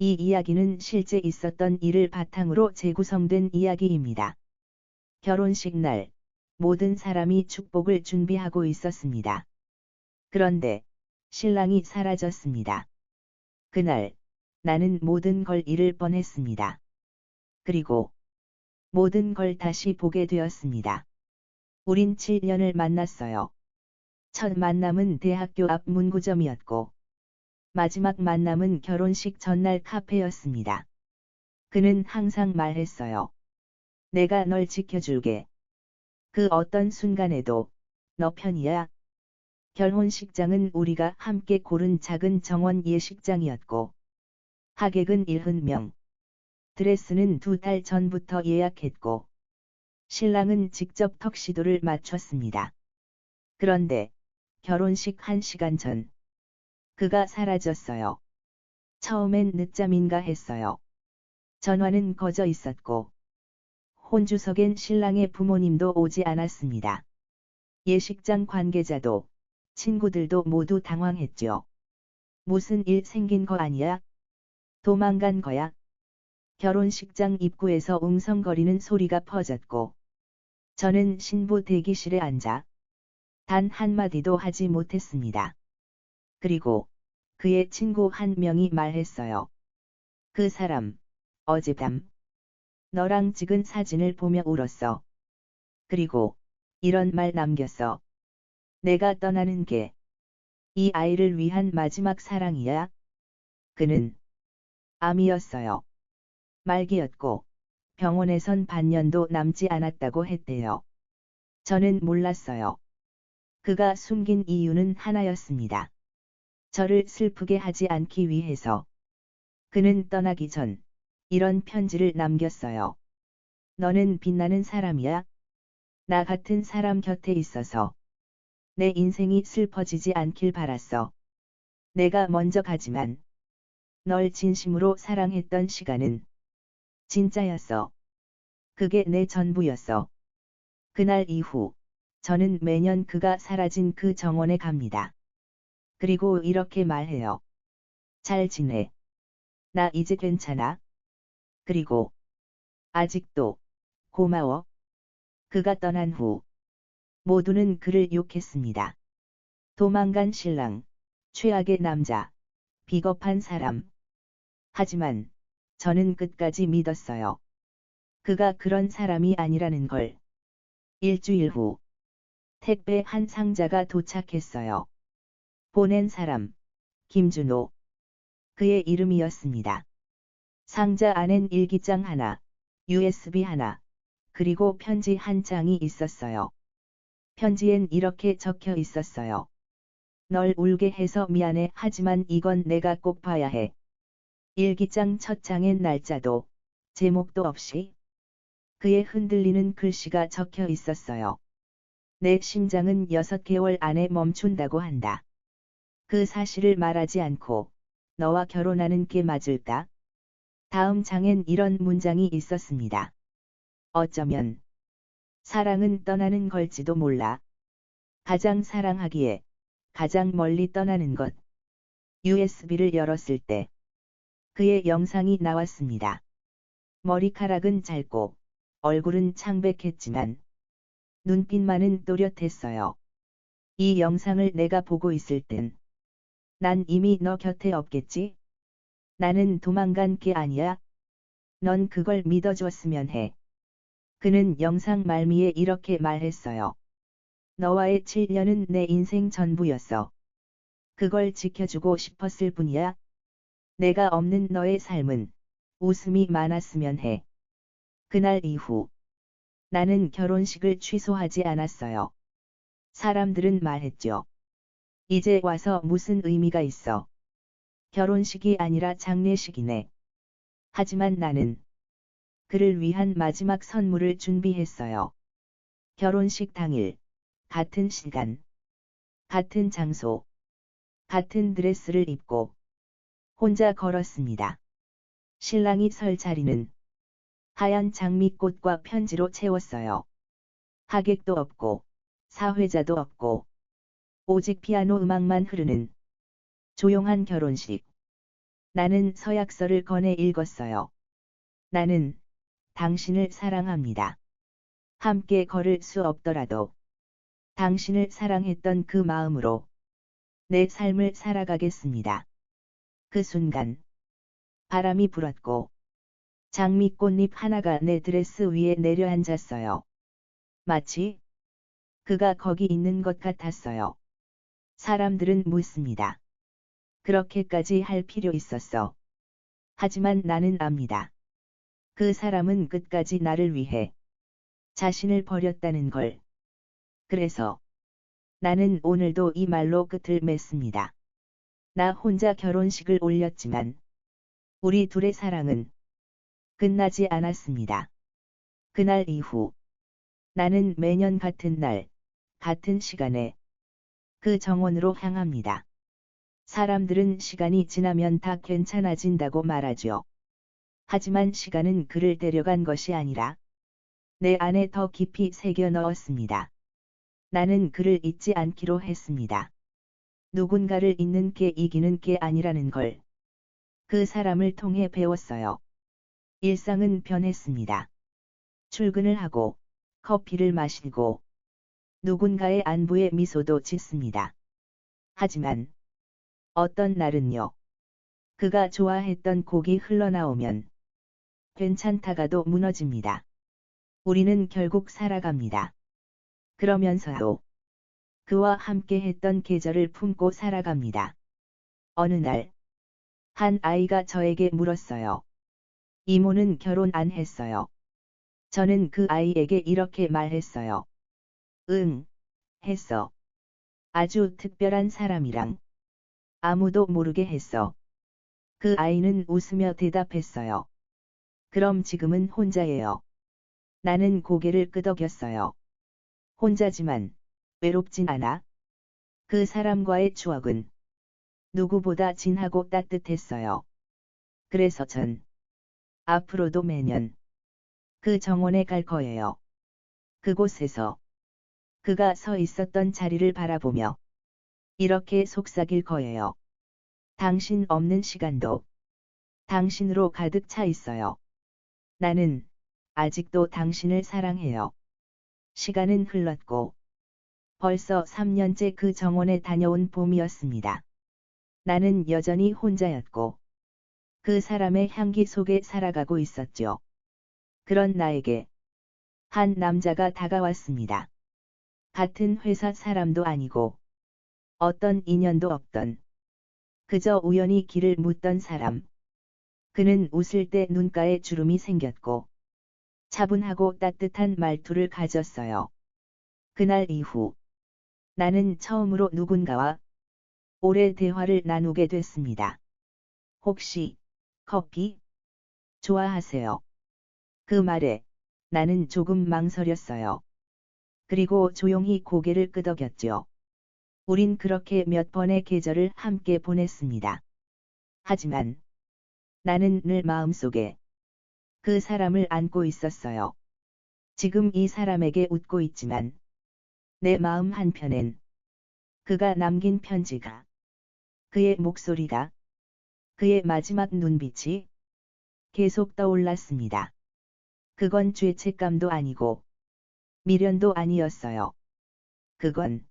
이 이야기는 실제 있었던 일을 바탕으로 재구성된 이야기입니다. 결혼식 날, 모든 사람이 축복을 준비하고 있었습니다. 그런데 신랑이 사라졌습니다. 그날 나는 모든 걸 잃을 뻔했습니다. 그리고 모든 걸 다시 보게 되었습니다. 우린 7년을 만났어요. 첫 만남은 대학교 앞 문구점이었고 마지막 만남은 결혼식 전날 카페였습니다. 그는 항상 말했어요. 내가 널 지켜줄게. 그 어떤 순간에도 너 편이야. 결혼식장은 우리가 함께 고른 작은 정원 예식장이었고 하객은 70명. 드레스는 2달 전부터 예약했고 신랑은 직접 턱시도를 맞췄습니다. 그런데 결혼식 1시간 전 그가 사라졌어요. 처음엔 늦잠인가 했어요. 전화는 꺼져 있었고 혼주석엔 신랑의 부모님도 오지 않았습니다. 예식장 관계자도 친구들도 모두 당황했죠. 무슨 일 생긴 거 아니야? 도망간 거야? 결혼식장 입구에서 웅성거리는 소리가 퍼졌고 저는 신부 대기실에 앉아 단 한마디도 하지 못했습니다. 그리고 그의 친구 한 명이 말했어요. 그 사람, 어젯밤 너랑 찍은 사진을 보며 울었어. 그리고 이런 말 남겼어. 내가 떠나는 게 이 아이를 위한 마지막 사랑이야. 그는 암이었어요. 말기였고 병원에선 반년도 남지 않았다고 했대요. 저는 몰랐어요. 그가 숨긴 이유는 하나였습니다. 저를 슬프게 하지 않기 위해서. 그는 떠나기 전 이런 편지를 남겼어요. 너는 빛나는 사람이야. 나 같은 사람 곁에 있어서 내 인생이 슬퍼지지 않길 바랐어. 내가 먼저 가지만 널 진심으로 사랑했던 시간은 진짜였어. 그게 내 전부였어. 그날 이후 저는 매년 그가 사라진 그 정원에 갑니다. 그리고 이렇게 말해요. 잘 지내. 나 이제 괜찮아. 그리고 아직도 고마워. 그가 떠난 후 모두는 그를 욕했습니다. 도망간 신랑, 최악의 남자, 비겁한 사람. 하지만 저는 끝까지 믿었어요. 그가 그런 사람이 아니라는 걸. 일주일 후 택배 한 상자가 도착했어요. 보낸 사람, 김준호. 그의 이름이었습니다. 상자 안엔 일기장 하나, USB 하나, 그리고 편지 한 장이 있었어요. 편지엔 이렇게 적혀 있었어요. 널 울게 해서 미안해. 하지만 이건 내가 꼭 봐야 해. 일기장 첫 장엔 날짜도 제목도 없이 그의 흔들리는 글씨가 적혀 있었어요. 내 심장은 6개월 안에 멈춘다고 한다. 그 사실을 말하지 않고 너와 결혼하는 게 맞을까? 다음 장엔 이런 문장이 있었습니다. 어쩌면 사랑은 떠나는 걸지도 몰라. 가장 사랑하기에 가장 멀리 떠나는 것. USB를 열었을 때 그의 영상이 나왔습니다. 머리카락은 짧고 얼굴은 창백했지만 눈빛만은 또렷했어요. 이 영상을 내가 보고 있을 땐 난 이미 너 곁에 없겠지? 나는 도망간 게 아니야. 넌 그걸 믿어줬으면 해. 그는 영상 말미에 이렇게 말했어요. 너와의 7년은 내 인생 전부였어. 그걸 지켜주고 싶었을 뿐이야. 내가 없는 너의 삶은 웃음이 많았으면 해. 그날 이후 나는 결혼식을 취소하지 않았어요. 사람들은 말했죠. 이제 와서 무슨 의미가 있어. 결혼식이 아니라 장례식이네. 하지만 나는 그를 위한 마지막 선물을 준비했어요. 결혼식 당일, 같은 시간, 같은 장소, 같은 드레스를 입고 혼자 걸었습니다. 신랑이 설 자리는 하얀 장미꽃과 편지로 채웠어요. 하객도 없고 사회자도 없고 오직 피아노 음악만 흐르는 조용한 결혼식. 나는 서약서를 꺼내 읽었어요. 나는 당신을 사랑합니다. 함께 걸을 수 없더라도 당신을 사랑했던 그 마음으로 내 삶을 살아가겠습니다. 그 순간 바람이 불었고 장미꽃잎 하나가 내 드레스 위에 내려앉았어요. 마치 그가 거기 있는 것 같았어요. 사람들은 묻습니다. 그렇게까지 할 필요 있었어. 하지만 나는 압니다. 그 사람은 끝까지 나를 위해 자신을 버렸다는 걸. 그래서 나는 오늘도 이 말로 끝을 맺습니다. 나 혼자 결혼식을 올렸지만 우리 둘의 사랑은 끝나지 않았습니다. 그날 이후 나는 매년 같은 날, 같은 시간에 그 정원으로 향합니다. 사람들은 시간이 지나면 다 괜찮아진다고 말하죠. 하지만 시간은 그를 데려간 것이 아니라 내 안에 더 깊이 새겨 넣었습니다. 나는 그를 잊지 않기로 했습니다. 누군가를 잊는 게 이기는 게 아니라는 걸 그 사람을 통해 배웠어요. 일상은 변했습니다. 출근을 하고 커피를 마시고 누군가의 안부에 미소도 짓습니다. 하지만 어떤 날은요. 그가 좋아했던 곡이 흘러나오면 괜찮다가도 무너집니다. 우리는 결국 살아갑니다. 그러면서도 그와 함께 했던 계절을 품고 살아갑니다. 어느 날, 한 아이가 저에게 물었어요. 이모는 결혼 안 했어요. 저는 그 아이에게 이렇게 말했어요. 응, 했어. 아주 특별한 사람이랑. 아무도 모르게 했어. 그 아이는 웃으며 대답했어요. 그럼 지금은 혼자예요. 나는 고개를 끄덕였어요. 혼자지만 외롭진 않아. 그 사람과의 추억은 누구보다 진하고 따뜻했어요. 그래서 전 앞으로도 매년 그 정원에 갈 거예요. 그곳에서 그가 서 있었던 자리를 바라보며 이렇게 속삭일 거예요. 당신 없는 시간도 당신으로 가득 차 있어요. 나는 아직도 당신을 사랑해요. 시간은 흘렀고 벌써 3년째 그 정원에 다녀온 봄이었습니다. 나는 여전히 혼자였고 그 사람의 향기 속에 살아가고 있었죠. 그런 나에게 한 남자가 다가왔습니다. 같은 회사 사람도 아니고 어떤 인연도 없던 그저 우연히 길을 묻던 사람. 그는 웃을 때 눈가에 주름이 생겼고 차분하고 따뜻한 말투를 가졌어요. 그날 이후 나는 처음으로 누군가와 오래 대화를 나누게 됐습니다. 혹시 커피 좋아하세요? 그 말에 나는 조금 망설였어요. 그리고 조용히 고개를 끄덕였죠. 우린 그렇게 몇 번의 계절을 함께 보냈습니다. 하지만 나는 늘 마음속에 그 사람을 안고 있었어요. 지금 이 사람에게 웃고 있지만 내 마음 한편엔 그가 남긴 편지가, 그의 목소리가, 그의 마지막 눈빛이 계속 떠올랐습니다. 그건 죄책감도 아니고 미련도 아니었어요. 그건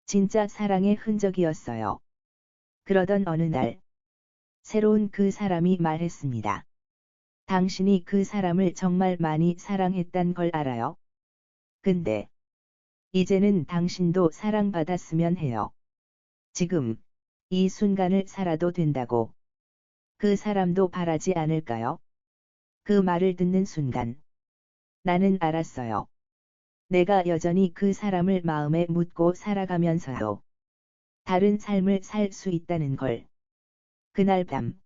진짜 사랑의 흔적이었어요. 그러던 어느 날 새로운 그 사람이 말했습니다. 당신이 그 사람을 정말 많이 사랑했단 걸 알아요? 근데 이제는 당신도 사랑받았으면 해요. 지금 이 순간을 살아도 된다고 그 사람도 바라지 않을까요? 그 말을 듣는 순간 나는 알았어요. 내가 여전히 그 사람을 마음에 묻고 살아가면서도 다른 삶을 살 수 있다는 걸. 그날 밤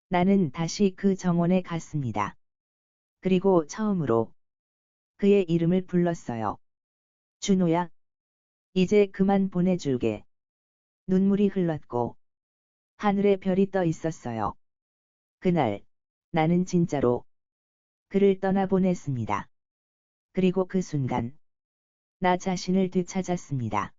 나는 다시 그 정원에 갔습니다. 그리고 처음으로 그의 이름을 불렀어요. 준호야. 이제 그만 보내줄게. 눈물이 흘렀고 하늘에 별이 떠 있었어요. 그날 나는 진짜로 그를 떠나보냈습니다. 그리고 그 순간 나 자신을 되찾았습니다.